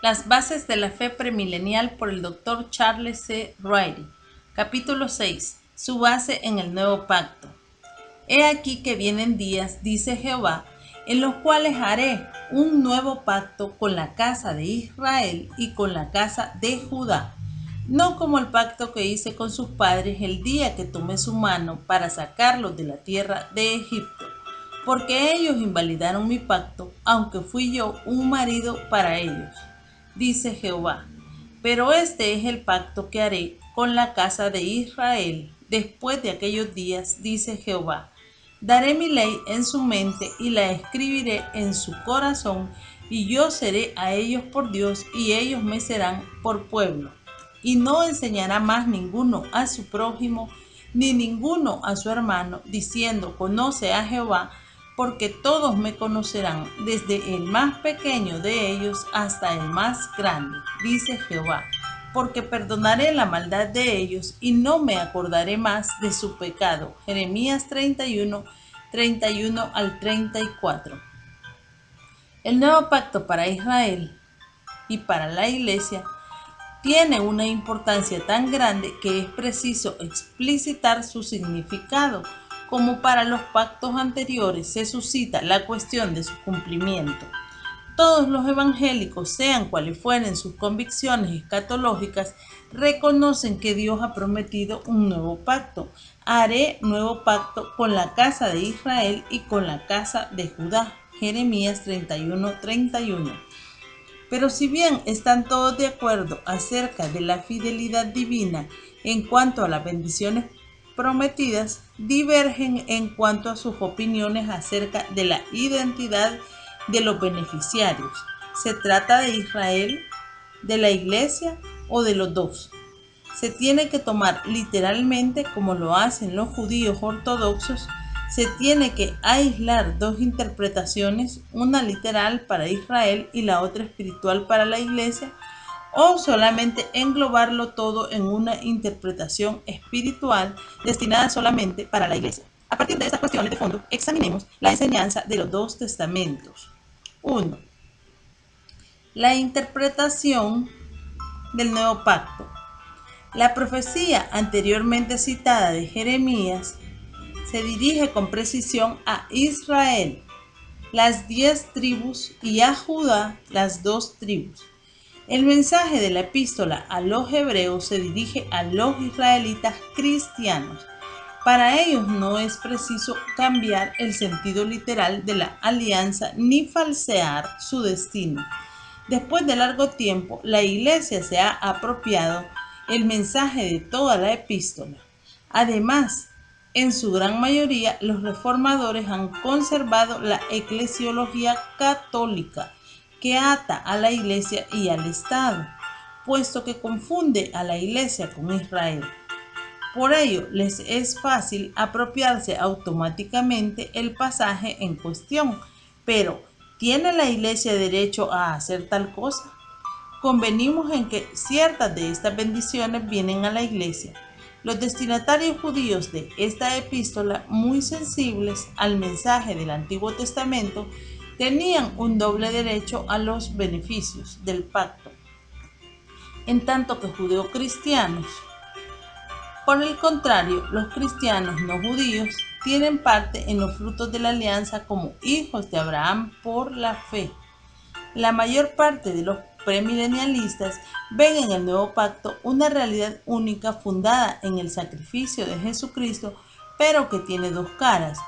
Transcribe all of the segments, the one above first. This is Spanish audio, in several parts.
Las bases de la fe premilenial por el Dr. Charles C. Riley. Capítulo 6. Su base en el nuevo pacto. He aquí que vienen días, dice Jehová, en los cuales haré un nuevo pacto con la casa de Israel y con la casa de Judá, no como el pacto que hice con sus padres el día que tomé su mano para sacarlos de la tierra de Egipto, porque ellos invalidaron mi pacto, aunque fui yo un marido para ellos, dice Jehová. Pero este es el pacto que haré con la casa de Israel después de aquellos días, dice Jehová. Daré mi ley en su mente y la escribiré en su corazón, y yo seré a ellos por Dios y ellos me serán por pueblo. Y no enseñará más ninguno a su prójimo, ni ninguno a su hermano, diciendo, conoce a Jehová, porque todos me conocerán, desde el más pequeño de ellos hasta el más grande, dice Jehová, porque perdonaré la maldad de ellos y no me acordaré más de su pecado. Jeremías 31, 31 al 34. El nuevo pacto para Israel y para la iglesia tiene una importancia tan grande que es preciso explicitar su significado, como para los pactos anteriores se suscita la cuestión de su cumplimiento. Todos los evangélicos, sean cuales fueren sus convicciones escatológicas, reconocen que Dios ha prometido un nuevo pacto. Haré nuevo pacto con la casa de Israel y con la casa de Judá. Jeremías 31, 31. Pero si bien están todos de acuerdo acerca de la fidelidad divina en cuanto a las bendiciones prometidas, divergen en cuanto a sus opiniones acerca de la identidad de los beneficiarios. ¿Se trata de Israel, de la iglesia o de los dos? Se tiene que tomar literalmente como lo hacen los judíos ortodoxos. Se tiene que aislar dos interpretaciones, una literal para Israel y la otra espiritual para la iglesia, o solamente englobarlo todo en una interpretación espiritual destinada solamente para la iglesia. A partir de estas cuestiones de fondo, examinemos la enseñanza de los dos testamentos. 1. La interpretación del nuevo pacto. La profecía anteriormente citada de Jeremías se dirige con precisión a Israel, las 10 tribus, y a Judá, las 2 tribus. El mensaje de la epístola a los hebreos se dirige a los israelitas cristianos. Para ellos no es preciso cambiar el sentido literal de la alianza ni falsear su destino. Después de largo tiempo, la Iglesia se ha apropiado el mensaje de toda la epístola. Además, en su gran mayoría, los reformadores han conservado la eclesiología católica, que ata a la Iglesia y al Estado, puesto que confunde a la Iglesia con Israel. Por ello, les es fácil apropiarse automáticamente el pasaje en cuestión, pero ¿tiene la Iglesia derecho a hacer tal cosa? Convenimos en que ciertas de estas bendiciones vienen a la Iglesia. Los destinatarios judíos de esta epístola, muy sensibles al mensaje del Antiguo Testamento, tenían un doble derecho a los beneficios del pacto, en tanto que judeocristianos. Por el contrario, los cristianos no judíos tienen parte en los frutos de la alianza como hijos de Abraham por la fe. La mayor parte de los premilenialistas ven en el nuevo pacto una realidad única fundada en el sacrificio de Jesucristo, pero que tiene dos caras,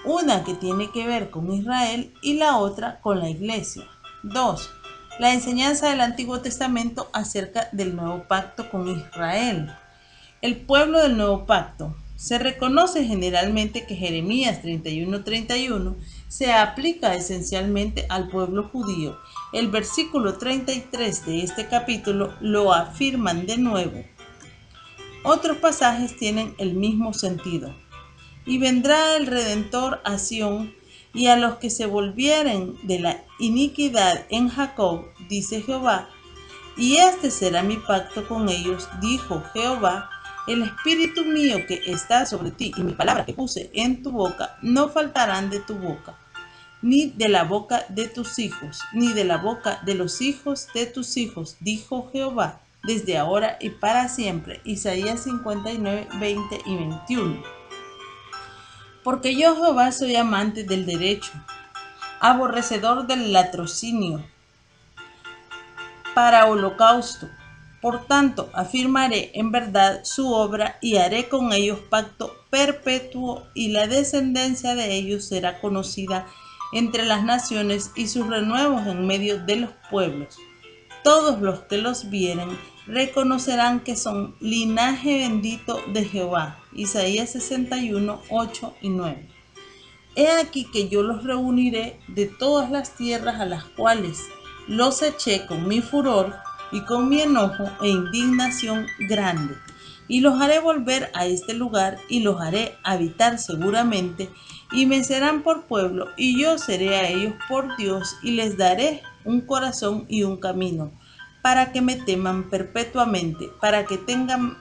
una que tiene que ver con Israel y la otra con la iglesia. 2. La enseñanza del Antiguo Testamento acerca del nuevo pacto con Israel. El pueblo del nuevo pacto. Se reconoce generalmente que Jeremías 31:31 se aplica esencialmente al pueblo judío. El versículo 33 de este capítulo lo afirman de nuevo. Otros pasajes tienen el mismo sentido. Y vendrá el Redentor a Sión, y a los que se volvieren de la iniquidad en Jacob, dice Jehová, y este será mi pacto con ellos, dijo Jehová, el espíritu mío que está sobre ti y mi palabra que puse en tu boca no faltarán de tu boca. ni de la boca de tus hijos, ni de la boca de los hijos de tus hijos, dijo Jehová, desde ahora y para siempre. Isaías 59, 20 y 21. Porque yo Jehová soy amante del derecho, aborrecedor del latrocinio, para holocausto. Por tanto, afirmaré en verdad su obra y haré con ellos pacto perpetuo, y la descendencia de ellos será conocida entre las naciones y sus renuevos en medio de los pueblos. Todos los que los vieren reconocerán que son linaje bendito de Jehová. Isaías 61, 8 y 9. He aquí que yo los reuniré de todas las tierras a las cuales los eché con mi furor y con mi enojo e indignación grande, y los haré volver a este lugar y los haré habitar seguramente, y me serán por pueblo, y yo seré a ellos por Dios, y les daré un corazón y un camino, para que me teman perpetuamente, para que tengan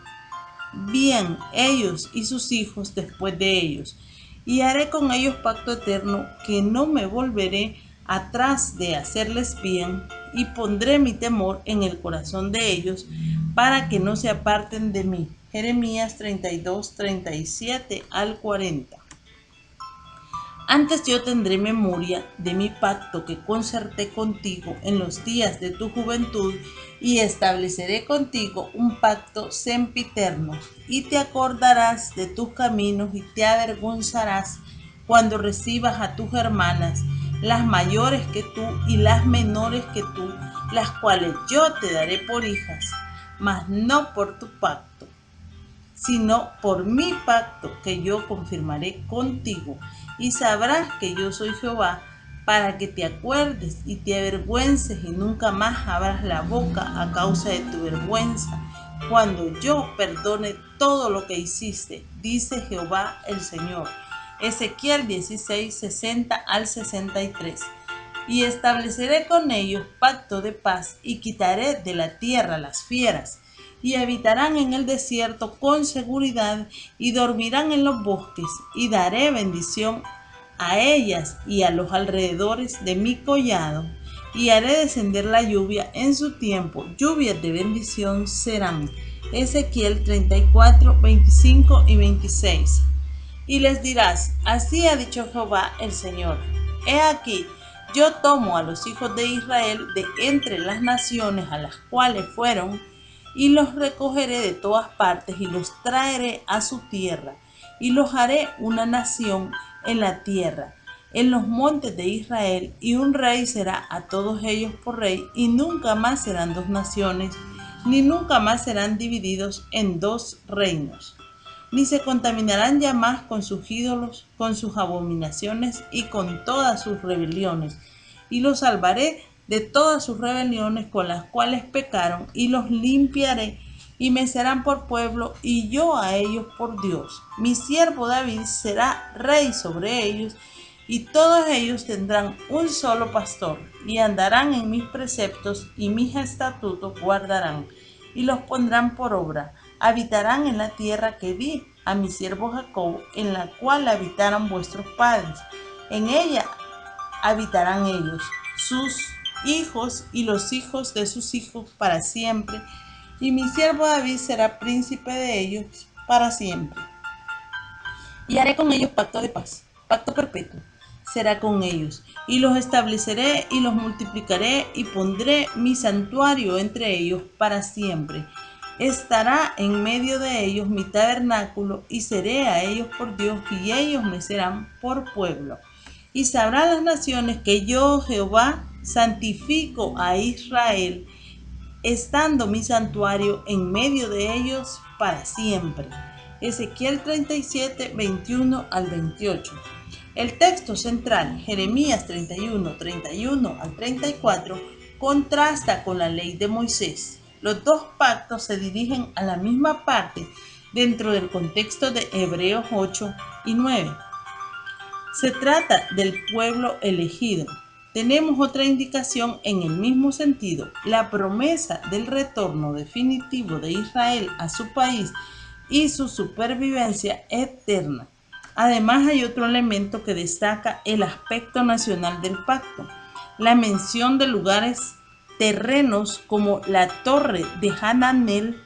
bien ellos y sus hijos después de ellos, y haré con ellos pacto eterno, que no me volveré atrás de hacerles bien, y pondré mi temor en el corazón de ellos, para que no se aparten de mí. Jeremías 32, 37 al 40. Antes yo tendré memoria de mi pacto que concerté contigo en los días de tu juventud, y estableceré contigo un pacto sempiterno, y te acordarás de tus caminos y te avergonzarás cuando recibas a tus hermanas, las mayores que tú y las menores que tú, las cuales yo te daré por hijas, mas no por tu pacto, sino por mi pacto que yo confirmaré contigo, y sabrás que yo soy Jehová, para que te acuerdes y te avergüences y nunca más abras la boca a causa de tu vergüenza, cuando yo perdone todo lo que hiciste, dice Jehová el Señor. Ezequiel 16, 60 al 63. Y estableceré con ellos pacto de paz, y quitaré de la tierra las fieras, y habitarán en el desierto con seguridad, y dormirán en los bosques, y daré bendición a ellas y a los alrededores de mi collado, y haré descender la lluvia en su tiempo, lluvias de bendición serán. Ezequiel 34, 25 y 26. Y les dirás, así ha dicho Jehová el Señor, he aquí, yo tomo a los hijos de Israel de entre las naciones a las cuales fueron, y los recogeré de todas partes y los traeré a su tierra, y los haré una nación en la tierra, en los montes de Israel, y un rey será a todos ellos por rey, y nunca más serán dos naciones, ni nunca más serán divididos en dos reinos, ni se contaminarán ya más con sus ídolos, con sus abominaciones y con todas sus rebeliones, y los salvaré de todas sus rebeliones con las cuales pecaron, y los limpiaré, y me serán por pueblo, y yo a ellos por Dios. Mi siervo David será rey sobre ellos, y todos ellos tendrán un solo pastor, y andarán en mis preceptos, y mis estatutos guardarán, y los pondrán por obra. Habitarán en la tierra que di a mi siervo Jacob, en la cual habitaron vuestros padres. En ella habitarán ellos, sus hijos y los hijos de sus hijos para siempre, y mi siervo David será príncipe de ellos para siempre. Y haré con ellos pacto de paz, pacto perpetuo será con ellos, y los estableceré y los multiplicaré, y pondré mi santuario entre ellos para siempre. Estará en medio de ellos mi tabernáculo, y seré a ellos por Dios, y ellos me serán por pueblo. Y sabrán las naciones que yo, Jehová, santifico a Israel, estando mi santuario en medio de ellos para siempre. Ezequiel 37, 21 al 28. El texto central, Jeremías 31, 31 al 34, contrasta con la ley de Moisés. Los dos pactos se dirigen a la misma parte dentro del contexto de Hebreos 8 y 9. Se trata del pueblo elegido. Tenemos otra indicación en el mismo sentido, la promesa del retorno definitivo de Israel a su país y su supervivencia eterna. Además, hay otro elemento que destaca el aspecto nacional del pacto: la mención de lugares terrenos como la torre de Hananel,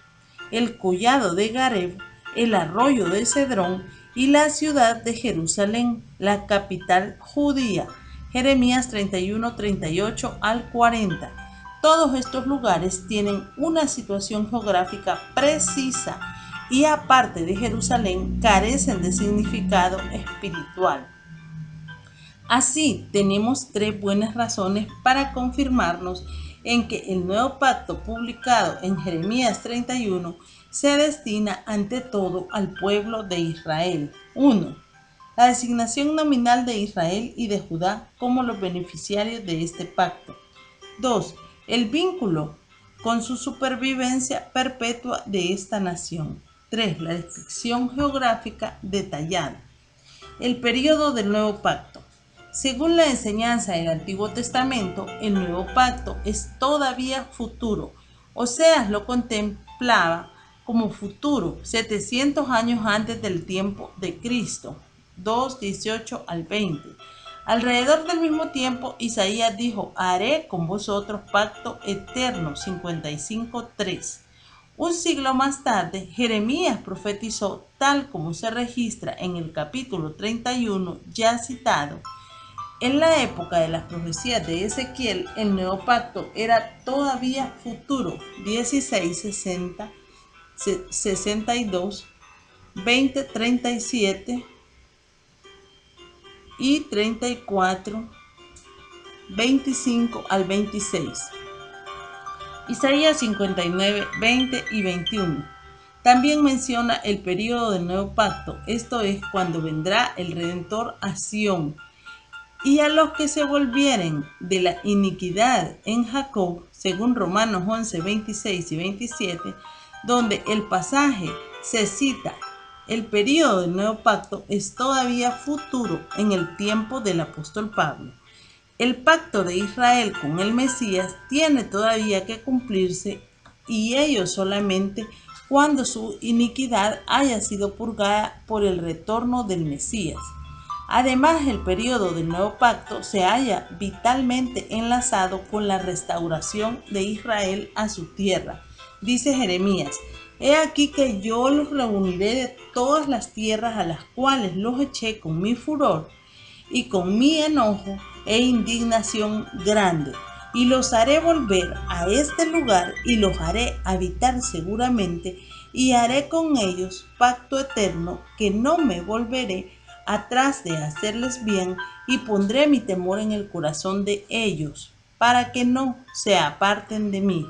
el collado de Gareb, el arroyo de Cedrón y la ciudad de Jerusalén, la capital judía. Jeremías 31, 38 al 40. Todos estos lugares tienen una situación geográfica precisa y, aparte de Jerusalén, carecen de significado espiritual. Así, tenemos tres buenas razones para confirmarnos en que el nuevo pacto publicado en Jeremías 31 se destina ante todo al pueblo de Israel. 1. La designación nominal de Israel y de Judá como los beneficiarios de este pacto. 2. El vínculo con su supervivencia perpetua de esta nación. 3. La descripción geográfica detallada. El período del nuevo pacto. Según la enseñanza del Antiguo Testamento, el nuevo pacto es todavía futuro. Oseas lo contemplaba como futuro 700 años antes del tiempo de Cristo. 2:18 al 20. Alrededor del mismo tiempo, Isaías dijo: haré con vosotros pacto eterno. 55:3. Un siglo más tarde, Jeremías profetizó tal como se registra en el capítulo 31 ya citado. En la época de las profecías de Ezequiel, el nuevo pacto era todavía futuro. 16:60, 62, 20:37 y 34, 25 al 26. Isaías 59, 20 y 21. También menciona el período del nuevo pacto, esto es, cuando vendrá el Redentor a Sión. Y a los que se volvieren de la iniquidad en Jacob, según Romanos 11, 26 y 27, donde el pasaje se cita: el período del nuevo pacto es todavía futuro en el tiempo del apóstol Pablo. El pacto de Israel con el Mesías tiene todavía que cumplirse, y ello solamente cuando su iniquidad haya sido purgada por el retorno del Mesías. Además, el período del nuevo pacto se halla vitalmente enlazado con la restauración de Israel a su tierra. Dice Jeremías: he aquí que yo los reuniré de todas las tierras a las cuales los eché con mi furor y con mi enojo e indignación grande, y los haré volver a este lugar y los haré habitar seguramente, y haré con ellos pacto eterno, que no me volveré atrás de hacerles bien, y pondré mi temor en el corazón de ellos, para que no se aparten de mí.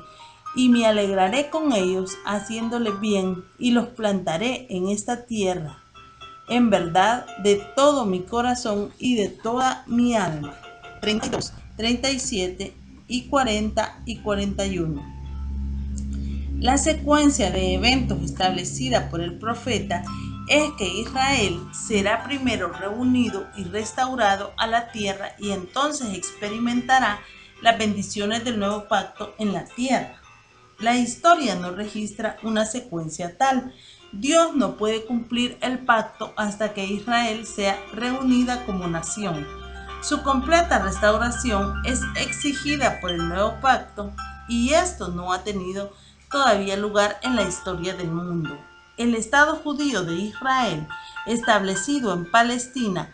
Y me alegraré con ellos haciéndoles bien, y los plantaré en esta tierra, en verdad, de todo mi corazón y de toda mi alma. 32, 37 y 40 y 41. La secuencia de eventos establecida por el profeta es que Israel será primero reunido y restaurado a la tierra, y entonces experimentará las bendiciones del nuevo pacto en la tierra. La historia no registra una secuencia tal. Dios no puede cumplir el pacto hasta que Israel sea reunida como nación. Su completa restauración es exigida por el nuevo pacto, y esto no ha tenido todavía lugar en la historia del mundo. El Estado judío de Israel, establecido en Palestina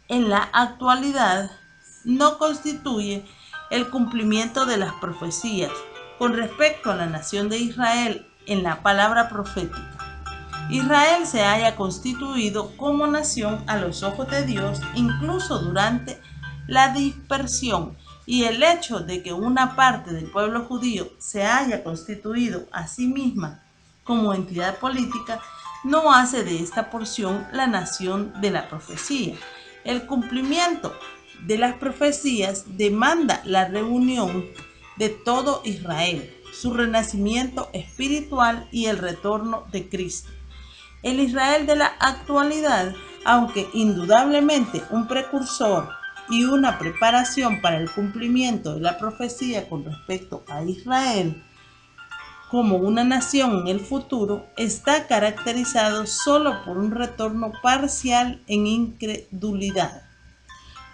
en la actualidad, no constituye el cumplimiento de las profecías con respecto a la nación de Israel en la palabra profética. Israel se haya constituido como nación a los ojos de Dios incluso durante la dispersión, y el hecho de que una parte del pueblo judío se haya constituido a sí misma como entidad política no hace de esta porción la nación de la profecía. El cumplimiento de las profecías demanda la reunión de todo Israel, su renacimiento espiritual y el retorno de Cristo. El Israel de la actualidad, aunque indudablemente un precursor y una preparación para el cumplimiento de la profecía con respecto a Israel, como una nación en el futuro, está caracterizado solo por un retorno parcial en incredulidad.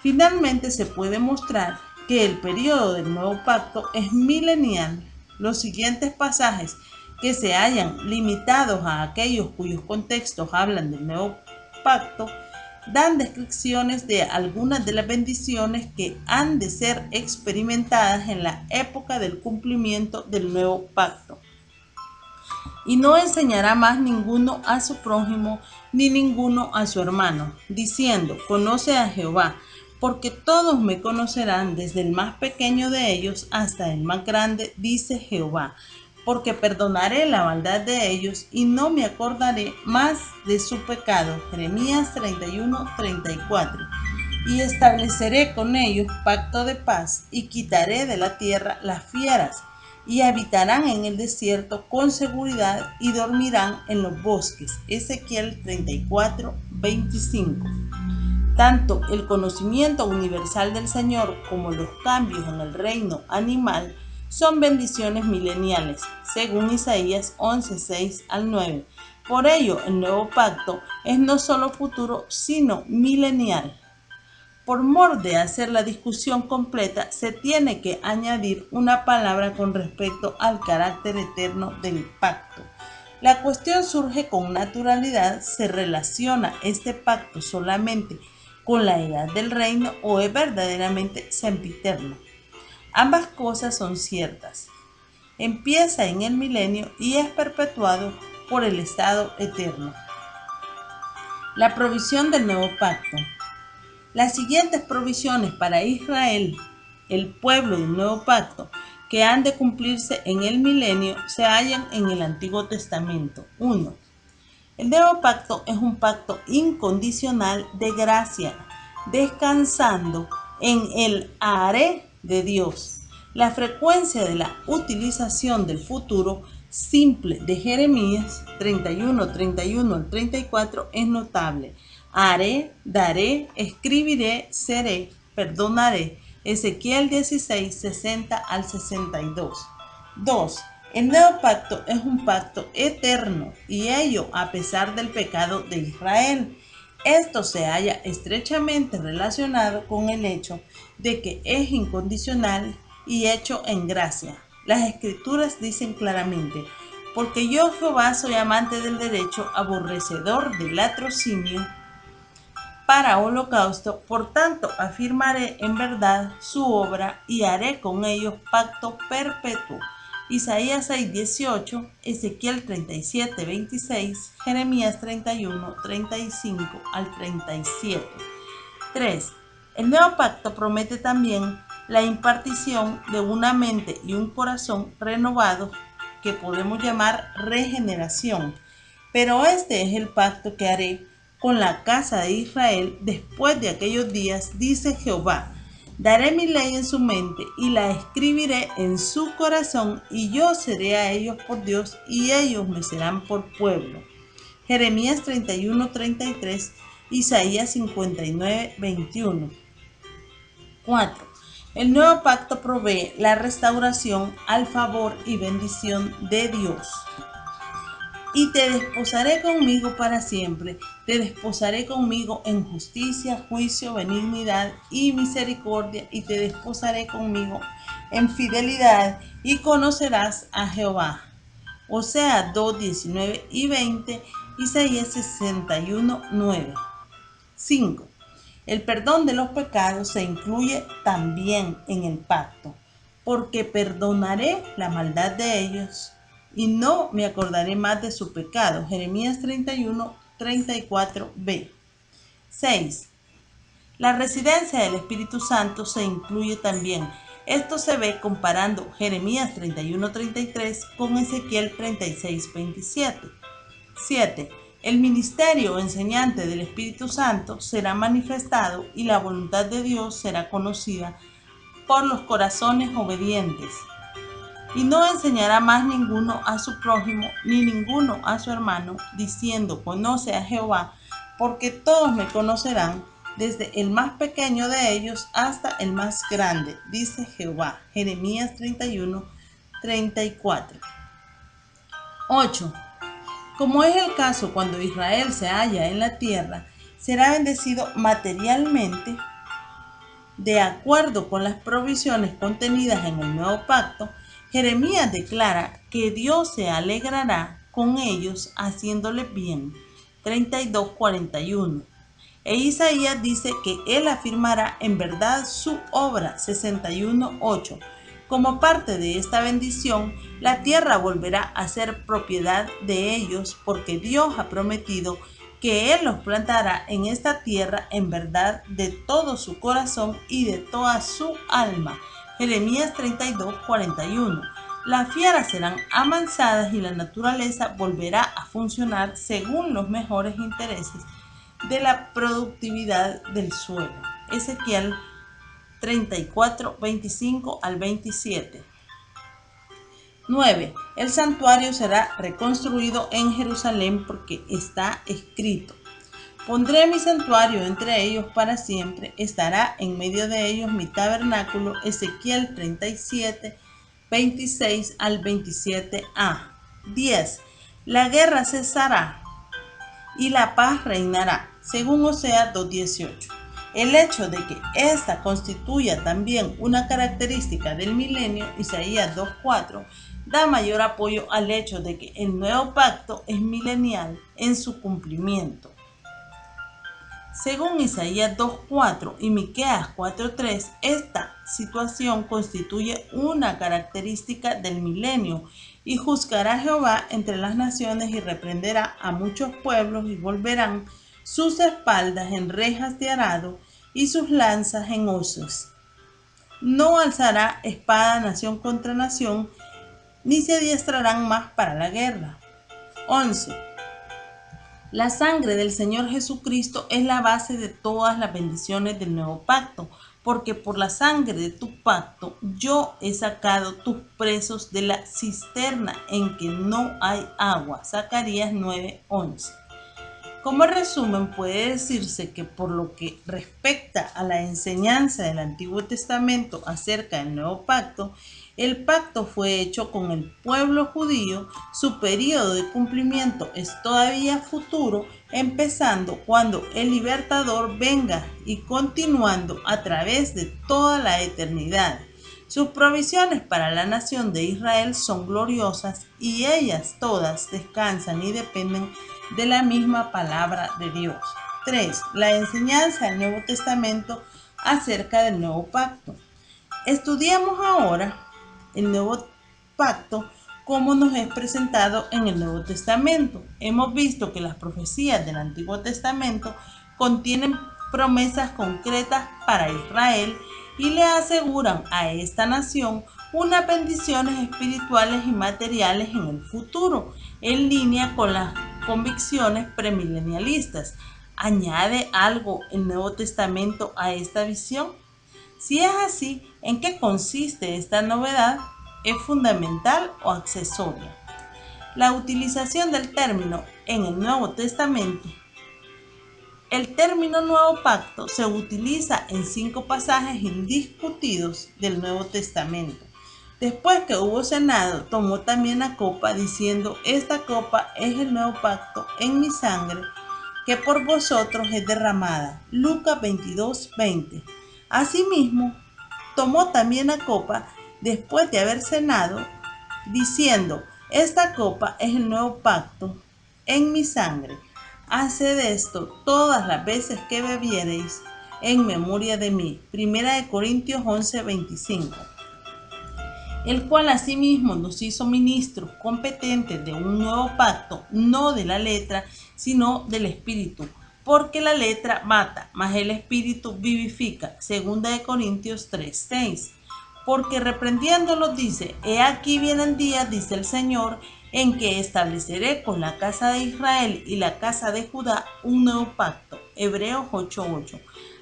Finalmente se puede mostrar que el periodo del nuevo pacto es milenial. Los siguientes pasajes que se hayan limitados a aquellos cuyos contextos hablan del nuevo pacto dan descripciones de algunas de las bendiciones que han de ser experimentadas en la época del cumplimiento del nuevo pacto. Y no enseñará más ninguno a su prójimo, ni ninguno a su hermano, diciendo, conoce a Jehová, porque todos me conocerán, desde el más pequeño de ellos hasta el más grande, dice Jehová, porque perdonaré la maldad de ellos y no me acordaré más de su pecado. Jeremías 31:34. Y estableceré con ellos pacto de paz, y quitaré de la tierra las fieras, y habitarán en el desierto con seguridad, y dormirán en los bosques. Ezequiel 34:25. Tanto el conocimiento universal del Señor como los cambios en el reino animal son bendiciones mileniales, según Isaías 11:6-9. Por ello, el nuevo pacto es no solo futuro, sino milenial. Por mor de hacer la discusión completa, se tiene que añadir una palabra con respecto al carácter eterno del pacto. La cuestión surge con naturalidad: ¿se relaciona este pacto solamente con la edad del reino o es verdaderamente sempiterno? Ambas cosas son ciertas. Empieza en el milenio y es perpetuado por el estado eterno. La provisión del nuevo pacto. Las siguientes provisiones para Israel, el pueblo del nuevo pacto, que han de cumplirse en el milenio, se hallan en el Antiguo Testamento. 1. El nuevo pacto es un pacto incondicional de gracia, descansando en el haré de Dios. La frecuencia de la utilización del futuro simple de Jeremías 31:31-34 es notable. Haré, daré, escribiré, seré, perdonaré. Ezequiel 16:60-62. 2. El nuevo pacto es un pacto eterno, y ello a pesar del pecado de Israel. Esto se halla estrechamente relacionado con el hecho de que es incondicional y hecho en gracia. Las escrituras dicen claramente: porque yo Jehová soy amante del derecho, aborrecedor del latrocinio para holocausto, por tanto afirmaré en verdad su obra y haré con ellos pacto perpetuo. Isaías 6:18, Ezequiel 37:26, Jeremías 31:35-37. 3. El nuevo pacto promete también la impartición de una mente y un corazón renovados, que podemos llamar regeneración. Pero este es el pacto que haré con la casa de Israel después de aquellos días, dice Jehová. Daré mi ley en su mente y la escribiré en su corazón, y yo seré a ellos por Dios y ellos me serán por pueblo. Jeremías 31:33, Isaías 59:21. 4. El nuevo pacto provee la restauración al favor y bendición de Dios. Y te desposaré conmigo para siempre, te desposaré conmigo en justicia, juicio, benignidad y misericordia, y te desposaré conmigo en fidelidad, y conocerás a Jehová. Oseas 2:19-20, Isaías 61:9. 5. El perdón de los pecados se incluye también en el pacto, porque perdonaré la maldad de ellos y no me acordaré más de su pecado. Jeremías 31:34b. 6. La residencia del Espíritu Santo se incluye también. Esto se ve comparando Jeremías 31:33 con Ezequiel 36:27. 7. El ministerio enseñante del Espíritu Santo será manifestado y la voluntad de Dios será conocida por los corazones obedientes. Y no enseñará más ninguno a su prójimo, ni ninguno a su hermano, diciendo, conoce a Jehová, porque todos me conocerán, desde el más pequeño de ellos hasta el más grande, dice Jehová. Jeremías 31:34. 8. Como es el caso cuando Israel se halla en la tierra, será bendecido materialmente de acuerdo con las provisiones contenidas en el nuevo pacto. Jeremías declara que Dios se alegrará con ellos haciéndoles bien. 32:41. E Isaías dice que él afirmará en verdad su obra. 61:8. Como parte de esta bendición, la tierra volverá a ser propiedad de ellos porque Dios ha prometido que Él los plantará en esta tierra en verdad de todo su corazón y de toda su alma. Jeremías 32:41. Las fieras serán amansadas y la naturaleza volverá a funcionar según los mejores intereses de la productividad del suelo. Ezequiel 34:25-27. 9. El santuario será reconstruido en Jerusalén porque está escrito: pondré mi santuario entre ellos para siempre, estará en medio de ellos mi tabernáculo. Ezequiel 37:26-27a. 10. La guerra cesará y la paz reinará, según Oseas 2:18. El hecho de que esta constituya también una característica del milenio, Isaías 2:4, da mayor apoyo al hecho de que el nuevo pacto es milenial en su cumplimiento. Según Isaías 2:4 y Miqueas 4:3, esta situación constituye una característica del milenio, y juzgará Jehová entre las naciones y reprenderá a muchos pueblos, y volverán sus espaldas en rejas de arado y sus lanzas en hoces. No alzará espada nación contra nación, ni se adiestrarán más para la guerra. 11. La sangre del Señor Jesucristo es la base de todas las bendiciones del nuevo pacto, porque por la sangre de tu pacto yo he sacado tus presos de la cisterna en que no hay agua. Zacarías 9:11. Como resumen, puede decirse que por lo que respecta a la enseñanza del Antiguo Testamento acerca del Nuevo Pacto, el pacto fue hecho con el pueblo judío, su periodo de cumplimiento es todavía futuro, empezando cuando el libertador venga y continuando a través de toda la eternidad. Sus provisiones para la nación de Israel son gloriosas y ellas todas descansan y dependen de la misma palabra de Dios. 3. La enseñanza del Nuevo Testamento acerca del Nuevo Pacto. Estudiamos ahora el Nuevo Pacto como nos es presentado en el Nuevo Testamento. Hemos visto que las profecías del Antiguo Testamento contienen promesas concretas para Israel y le aseguran a esta nación unas bendiciones espirituales y materiales en el futuro, en línea con las convicciones premilenialistas. ¿Añade algo el Nuevo Testamento a esta visión? Si es así, ¿en qué consiste esta novedad? ¿Es fundamental o accesoria? La utilización del término en el Nuevo Testamento. El término Nuevo Pacto se utiliza en 5 pasajes indiscutidos del Nuevo Testamento. Después que hubo cenado, tomó también la copa, diciendo: esta copa es el nuevo pacto en mi sangre, que por vosotros es derramada. Lucas 22:20. Asimismo, tomó también la copa después de haber cenado, diciendo: esta copa es el nuevo pacto en mi sangre. Haced esto todas las veces que bebiereis en memoria de mí. 1 Corintios 11:25. El cual asimismo nos hizo ministros competentes de un nuevo pacto, no de la letra, sino del espíritu. Porque la letra mata, mas el espíritu vivifica. 2 Corintios 3:6. Porque reprendiéndolos dice: he aquí vienen días, dice el Señor, en que estableceré con la casa de Israel y la casa de Judá un nuevo pacto. Hebreos 8:8.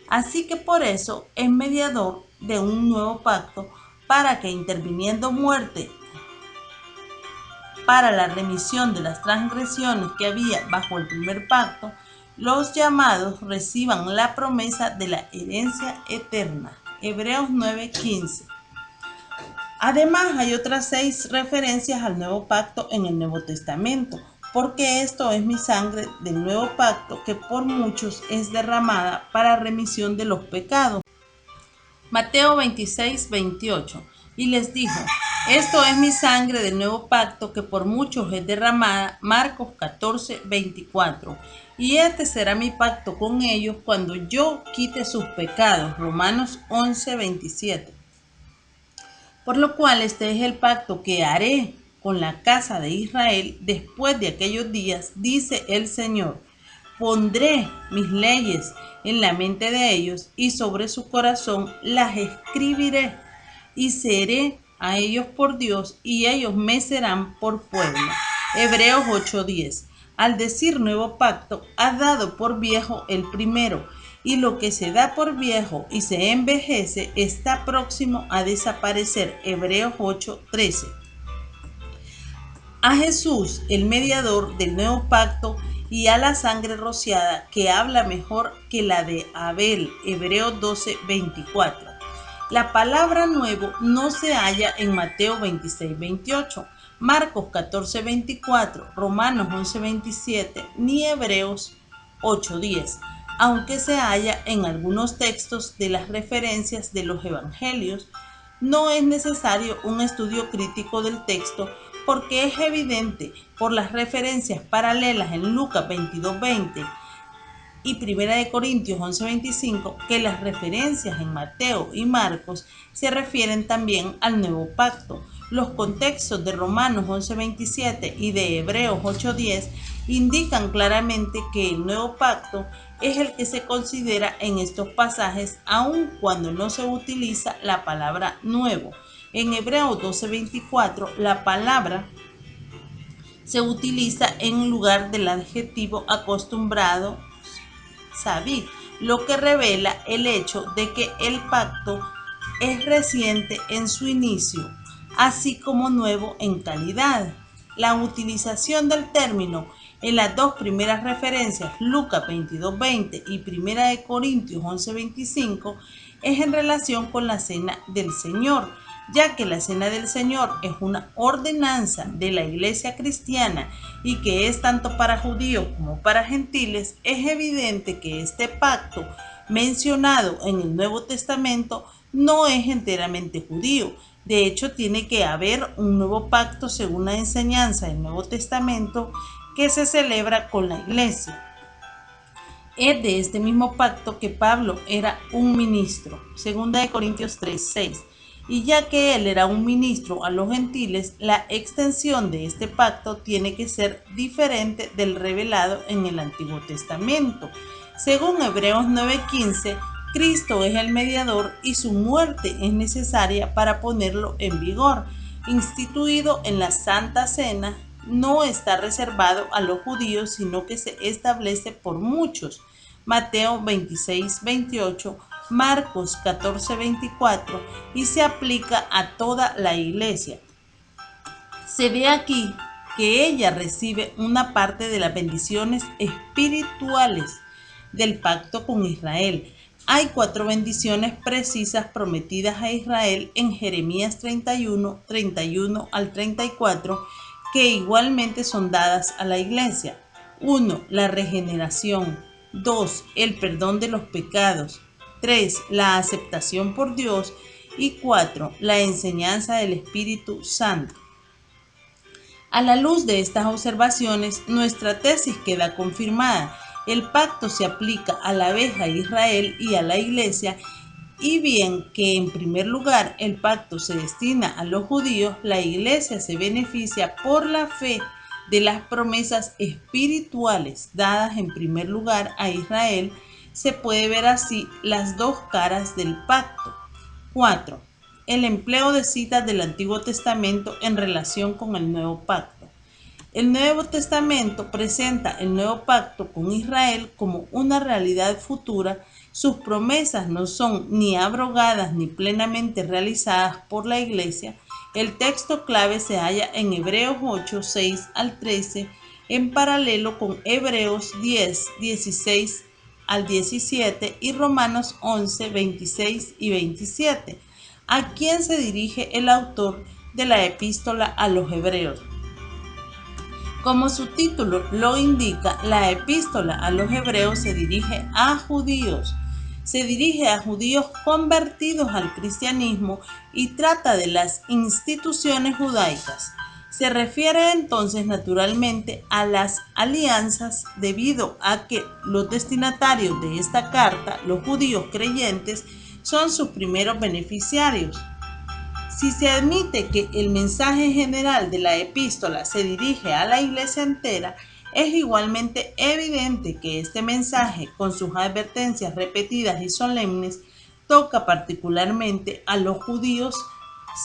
Así que por eso es mediador de un nuevo pacto, para que interviniendo muerte para la remisión de las transgresiones que había bajo el primer pacto, los llamados reciban la promesa de la herencia eterna. Hebreos 9:15. Además, hay otras 6 referencias al nuevo pacto en el Nuevo Testamento, porque esto es mi sangre del nuevo pacto que por muchos es derramada para remisión de los pecados. Mateo 26:28. Y les dijo, esto es mi sangre del nuevo pacto que por muchos es derramada. Marcos 14:24. Y este será mi pacto con ellos cuando yo quite sus pecados. Romanos 11:27. Por lo cual este es el pacto que haré con la casa de Israel después de aquellos días, dice el Señor. Pondré mis leyes en la mente de ellos y sobre su corazón las escribiré y seré a ellos por Dios y ellos me serán por pueblo. Hebreos 8:10. Al decir nuevo pacto, ha dado por viejo el primero, y lo que se da por viejo y se envejece está próximo a desaparecer. Hebreos 8:13. A Jesús, el mediador del nuevo pacto, y a la sangre rociada que habla mejor que la de Abel. Hebreos 12:24. La palabra nuevo no se halla en Mateo 26:28, Marcos 14:24, Romanos 11:27, ni Hebreos 8:10, aunque se halla en algunos textos de las referencias de los evangelios. No es necesario un estudio crítico del texto porque es evidente por las referencias paralelas en Lucas 22:20 y 1 Corintios 11:25 que las referencias en Mateo y Marcos se refieren también al nuevo pacto. Los contextos de Romanos 11:27 y de Hebreos 8:10 indican claramente que el nuevo pacto es el que se considera en estos pasajes, aun cuando no se utiliza la palabra nuevo. En Hebreos 12:24 la palabra se utiliza en lugar del adjetivo acostumbrado sabí, lo que revela el hecho de que el pacto es reciente en su inicio, así como nuevo en calidad. La utilización del término en las dos primeras referencias, Lucas 22:20 y 1 Corintios 11:25, es en relación con la cena del Señor, ya que la cena del Señor es una ordenanza de la Iglesia cristiana y que es tanto para judíos como para gentiles. Es evidente que este pacto mencionado en el Nuevo Testamento no es enteramente judío. De hecho, tiene que haber un nuevo pacto según la enseñanza del Nuevo Testamento que se celebra con la Iglesia. Es de este mismo pacto que Pablo era un ministro, 2 Corintios 3:6. Y ya que él era un ministro a los gentiles, la extensión de este pacto tiene que ser diferente del revelado en el Antiguo Testamento. Según Hebreos 9:15, Cristo es el mediador y su muerte es necesaria para ponerlo en vigor. Instituido en la Santa Cena, no está reservado a los judíos, sino que se establece por muchos. Mateo 26:28, Marcos 14:24, y se aplica a toda la iglesia. Se ve aquí que ella recibe una parte de las bendiciones espirituales del pacto con Israel. Hay 4 bendiciones precisas prometidas a Israel en Jeremías 31 al 34, que igualmente son dadas a la iglesia. 1. La regeneración. 2. El perdón de los pecados. 3. La aceptación por Dios. Y 4. La enseñanza del Espíritu Santo. A la luz de estas observaciones, nuestra tesis queda confirmada. El pacto se aplica a la vez a Israel y a la Iglesia, y bien que en primer lugar el pacto se destina a los judíos, la Iglesia se beneficia por la fe de las promesas espirituales dadas en primer lugar a Israel. Se puede ver así las dos caras del pacto. 4. El empleo de citas del Antiguo Testamento en relación con el Nuevo Pacto. El Nuevo Testamento presenta el Nuevo Pacto con Israel como una realidad futura. Sus promesas no son ni abrogadas ni plenamente realizadas por la Iglesia. El texto clave se halla en Hebreos 8, 6 al 13, en paralelo con Hebreos 10, 16 al 17 y Romanos 11, 26 y 27. a quién se dirige el autor de la epístola a los hebreos. Como su título lo indica, la epístola a los hebreos se dirige a judíos. Se dirige a judíos convertidos al cristianismo y trata de las instituciones judaicas. Se refiere entonces naturalmente a las alianzas debido a que los destinatarios de esta carta, los judíos creyentes, son sus primeros beneficiarios. Si se admite que el mensaje general de la epístola se dirige a la iglesia entera, es igualmente evidente que este mensaje, con sus advertencias repetidas y solemnes, toca particularmente a los judíos.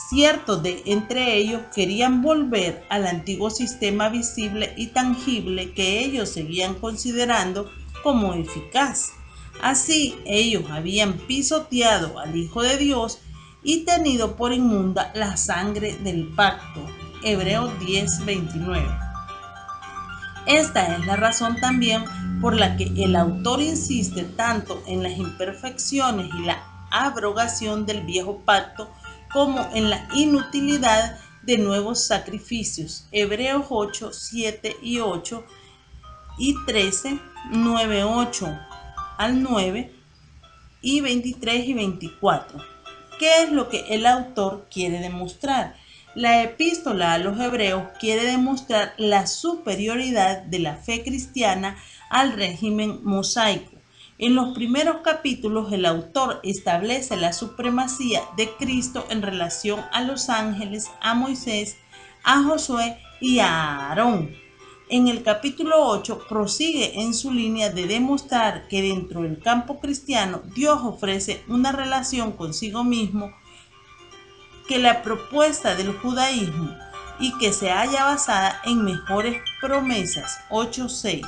Ciertos de entre ellos querían volver al antiguo sistema visible y tangible que ellos seguían considerando como eficaz. Así, ellos habían pisoteado al Hijo de Dios y tenido por inmunda la sangre del pacto. Hebreos 10:29. Esta es la razón también por la que el autor insiste tanto en las imperfecciones y la abrogación del viejo pacto como en la inutilidad de nuevos sacrificios. Hebreos 8, 7 y 8 y 13, 9, 8 al 9 y 23 y 24. ¿Qué es lo que el autor quiere demostrar? La epístola a los hebreos quiere demostrar la superioridad de la fe cristiana al régimen mosaico. En los primeros capítulos el autor establece la supremacía de Cristo en relación a los ángeles, a Moisés, a Josué y a Aarón. En el capítulo 8 prosigue en su línea de demostrar que dentro del campo cristiano Dios ofrece una relación consigo mismo que la propuesta del judaísmo y que se halla basada en mejores promesas. 8:6.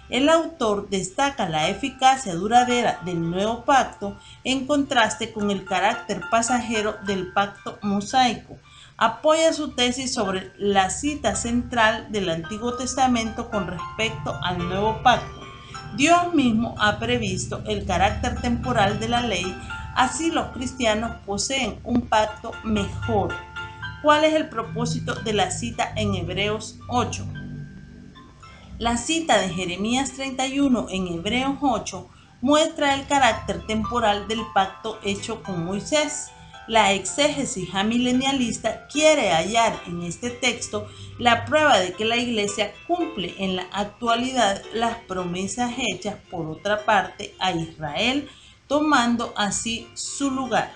El autor destaca la eficacia duradera del nuevo pacto en contraste con el carácter pasajero del pacto mosaico. Apoya su tesis sobre la cita central del Antiguo Testamento con respecto al nuevo pacto. Dios mismo ha previsto el carácter temporal de la ley, así los cristianos poseen un pacto mejor. ¿Cuál es el propósito de la cita en Hebreos 8? La cita de Jeremías 31 en Hebreos 8 muestra el carácter temporal del pacto hecho con Moisés. La exégesis amilenialista quiere hallar en este texto la prueba de que la Iglesia cumple en la actualidad las promesas hechas por otra parte a Israel, tomando así su lugar.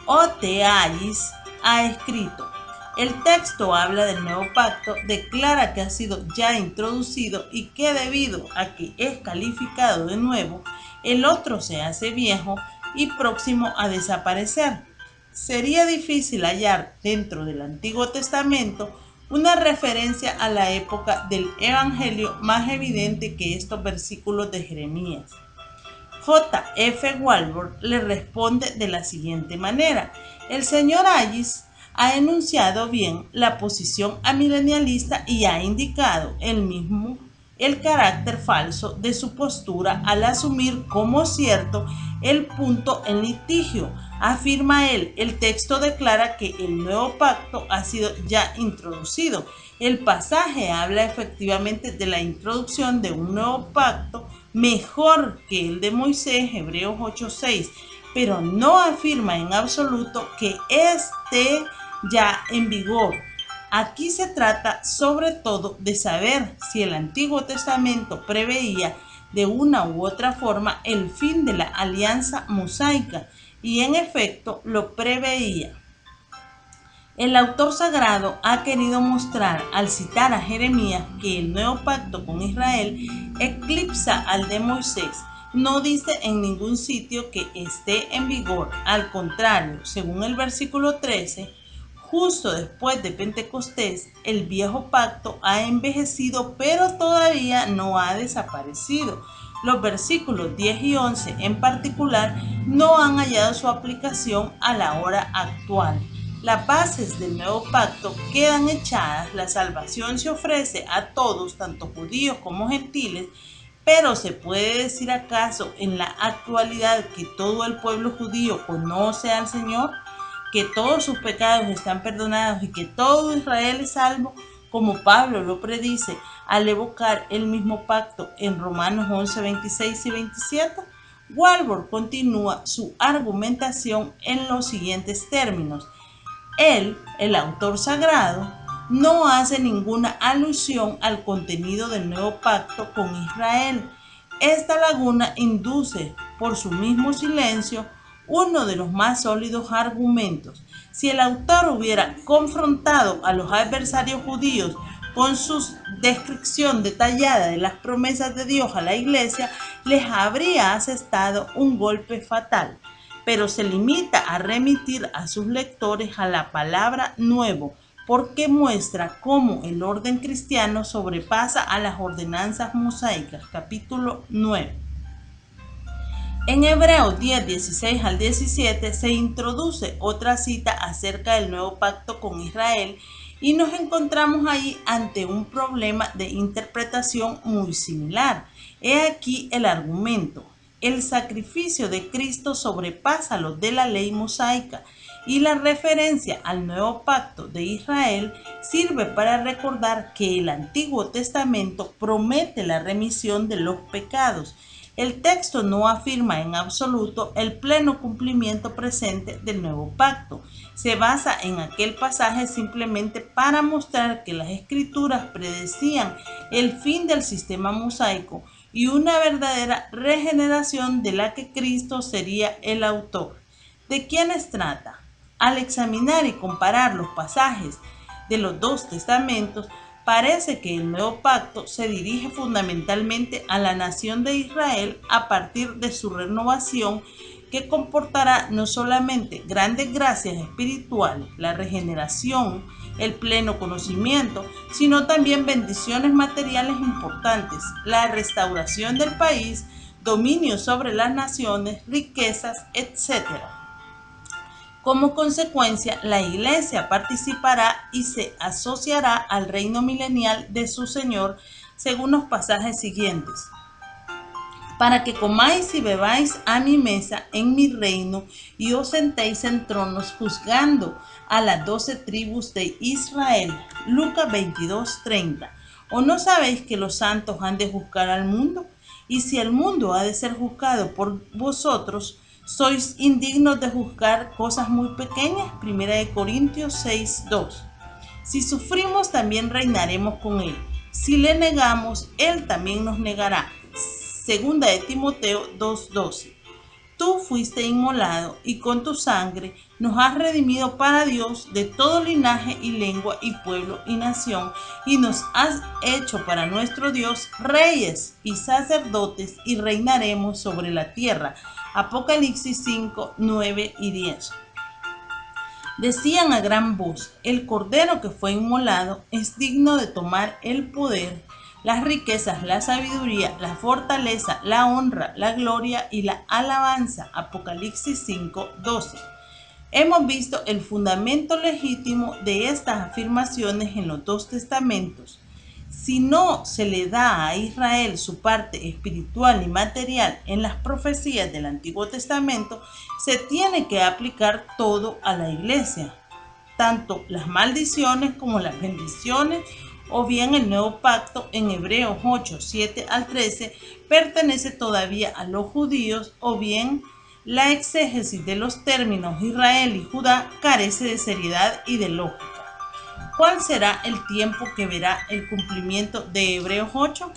O.T. Hayes ha escrito: el texto habla del nuevo pacto, declara que ha sido ya introducido y que debido a que es calificado de nuevo, el otro se hace viejo y próximo a desaparecer. Sería difícil hallar dentro del Antiguo Testamento una referencia a la época del Evangelio más evidente que estos versículos de Jeremías. J. F. Walworth le responde de la siguiente manera: el señor Hayes ha enunciado bien la posición amilenialista y ha indicado él mismo el carácter falso de su postura al asumir como cierto el punto en litigio. Afirma él, el texto declara que el nuevo pacto ha sido ya introducido. El pasaje habla efectivamente de la introducción de un nuevo pacto mejor que el de Moisés, Hebreos 8:6, pero no afirma en absoluto que esté ya en vigor. Aquí se trata sobre todo de saber si el Antiguo Testamento preveía de una u otra forma el fin de la alianza mosaica, y en efecto lo preveía. El autor sagrado ha querido mostrar al citar a Jeremías que el nuevo pacto con Israel eclipsa al de Moisés. No dice en ningún sitio que esté en vigor. Al contrario, según el versículo 13, justo después de Pentecostés, el viejo pacto ha envejecido, pero todavía no ha desaparecido. Los versículos 10 y 11 en particular no han hallado su aplicación a la hora actual. Las bases del nuevo pacto quedan echadas, la salvación se ofrece a todos, tanto judíos como gentiles, pero ¿se puede decir acaso en la actualidad que todo el pueblo judío conoce al Señor? que todos sus pecados están perdonados y que todo Israel es salvo, como Pablo lo predice al evocar el mismo pacto en Romanos 11, 26 y 27, Walvoord continúa su argumentación en los siguientes términos. Él, el autor sagrado, no hace ninguna alusión al contenido del nuevo pacto con Israel. Esta laguna induce, por su mismo silencio, uno de los más sólidos argumentos. Si el autor hubiera confrontado a los adversarios judíos con su descripción detallada de las promesas de Dios a la iglesia, les habría asestado un golpe fatal, pero se limita a remitir a sus lectores a la palabra nuevo, porque muestra cómo el orden cristiano sobrepasa a las ordenanzas mosaicas. Capítulo 9. En Hebreos 10, 16 al 17 se introduce otra cita acerca del nuevo pacto con Israel y nos encontramos ahí ante un problema de interpretación muy similar. He aquí el argumento. El sacrificio de Cristo sobrepasa los de la ley mosaica y la referencia al nuevo pacto de Israel sirve para recordar que el Antiguo Testamento promete la remisión de los pecados. El texto no afirma en absoluto el pleno cumplimiento presente del nuevo pacto. Se basa en aquel pasaje simplemente para mostrar que las escrituras predecían el fin del sistema mosaico y una verdadera regeneración de la que Cristo sería el autor. ¿De quiénes trata? Al examinar y comparar los pasajes de los dos testamentos, parece que el nuevo pacto se dirige fundamentalmente a la nación de Israel a partir de su renovación, que comportará no solamente grandes gracias espirituales, la regeneración, el pleno conocimiento, sino también bendiciones materiales importantes, la restauración del país, dominio sobre las naciones, riquezas, etc. Como consecuencia, la Iglesia participará y se asociará al reino milenial de su Señor, según los pasajes siguientes. Para que comáis y bebáis a mi mesa en mi reino y os sentéis en tronos juzgando a las 12 tribus de Israel. Lucas 22:30. ¿O no sabéis que los santos han de juzgar al mundo? Y si el mundo ha de ser juzgado por vosotros, ¿sois indignos de juzgar cosas muy pequeñas? 1 Corintios 6:2. Si sufrimos, también reinaremos con él. Si le negamos, él también nos negará. Segunda de Timoteo 2:12. Tú fuiste inmolado y con tu sangre nos has redimido para Dios de todo linaje y lengua y pueblo y nación, y nos has hecho para nuestro Dios reyes y sacerdotes, y reinaremos sobre la tierra. Apocalipsis 5, 9 y 10. Decían a gran voz: el Cordero que fue inmolado es digno de tomar el poder, las riquezas, la sabiduría, la fortaleza, la honra, la gloria y la alabanza. Apocalipsis 5, 12. Hemos visto el fundamento legítimo de estas afirmaciones en los dos testamentos. Si no se le da a Israel su parte espiritual y material en las profecías del Antiguo Testamento, se tiene que aplicar todo a la iglesia, tanto las maldiciones como las bendiciones, o bien el nuevo pacto en Hebreos 8, 7 al 13 pertenece todavía a los judíos, o bien la exégesis de los términos Israel y Judá carece de seriedad y de lógica. ¿Cuál será el tiempo que verá el cumplimiento de Hebreos 8?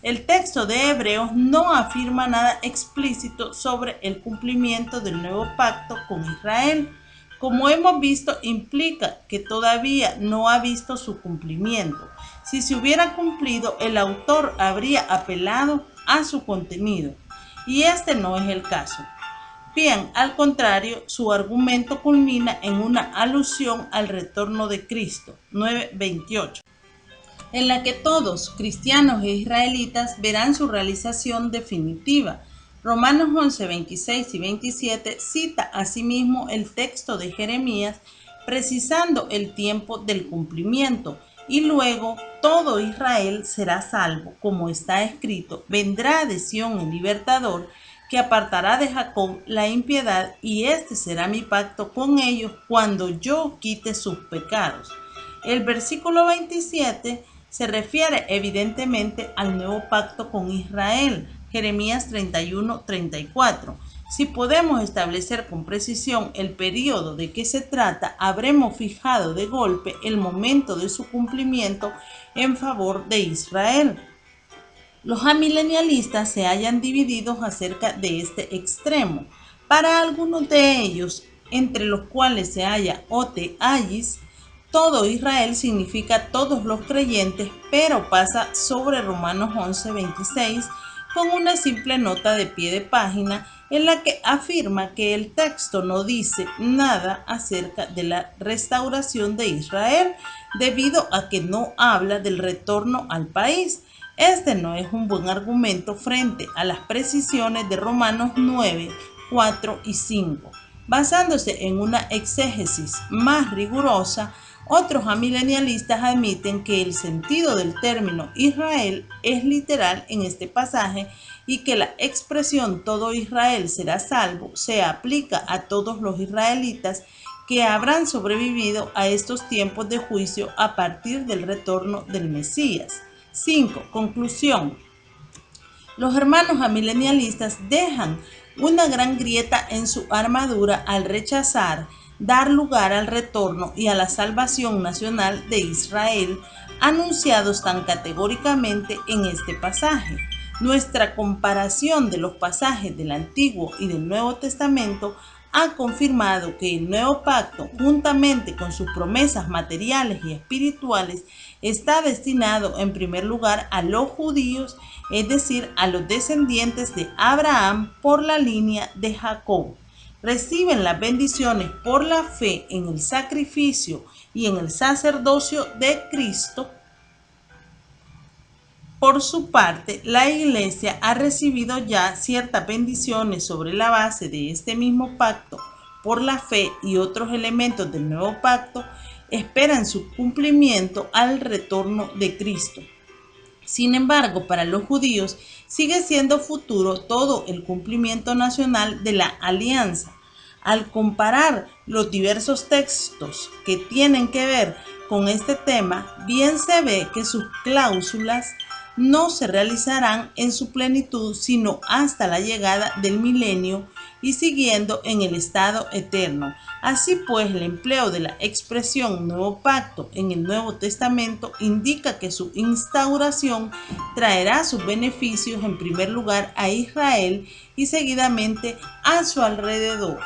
El texto de Hebreos no afirma nada explícito sobre el cumplimiento del nuevo pacto con Israel. Como hemos visto, implica que todavía no ha visto su cumplimiento. Si se hubiera cumplido, el autor habría apelado a su contenido, y este no es el caso. Bien, al contrario, su argumento culmina en una alusión al retorno de Cristo, 9:28, en la que todos, cristianos e israelitas, verán su realización definitiva. Romanos 11, 26 y 27 cita asimismo el texto de Jeremías, precisando el tiempo del cumplimiento, y luego todo Israel será salvo, como está escrito: vendrá de Sión el libertador, que apartará de Jacob la impiedad, y este será mi pacto con ellos cuando yo quite sus pecados. El versículo 27 se refiere evidentemente al nuevo pacto con Israel, Jeremías 31-34. Si podemos establecer con precisión el periodo de que se trata, habremos fijado de golpe el momento de su cumplimiento en favor de Israel. Los amilenialistas se hallan divididos acerca de este extremo. Para algunos de ellos, entre los cuales se halla Ote Ayis, todo Israel significa todos los creyentes, pero pasa sobre Romanos 11:26 con una simple nota de pie de página en la que afirma que el texto no dice nada acerca de la restauración de Israel, debido a que no habla del retorno al país. Este no es un buen argumento frente a las precisiones de Romanos 9, 4 y 5. Basándose en una exégesis más rigurosa, otros amilenialistas admiten que el sentido del término Israel es literal en este pasaje y que la expresión todo Israel será salvo se aplica a todos los israelitas que habrán sobrevivido a estos tiempos de juicio a partir del retorno del Mesías. 5. Conclusión. Los hermanos amilenialistas dejan una gran grieta en su armadura al rechazar dar lugar al retorno y a la salvación nacional de Israel anunciados tan categóricamente en este pasaje. Nuestra comparación de los pasajes del Antiguo y del Nuevo Testamento ha confirmado que el nuevo pacto, juntamente con sus promesas materiales y espirituales, está destinado en primer lugar a los judíos, es decir, a los descendientes de Abraham por la línea de Jacob. Reciben las bendiciones por la fe en el sacrificio y en el sacerdocio de Cristo. Por su parte, la Iglesia ha recibido ya ciertas bendiciones sobre la base de este mismo pacto por la fe, y otros elementos del nuevo pacto esperan su cumplimiento al retorno de Cristo. Sin embargo, para los judíos sigue siendo futuro todo el cumplimiento nacional de la alianza. Al comparar los diversos textos que tienen que ver con este tema, bien se ve que sus cláusulas no se realizarán en su plenitud sino hasta la llegada del milenio y siguiendo en el estado eterno. Así pues, el empleo de la expresión nuevo pacto en el Nuevo Testamento indica que su instauración traerá sus beneficios en primer lugar a Israel y seguidamente a su alrededor.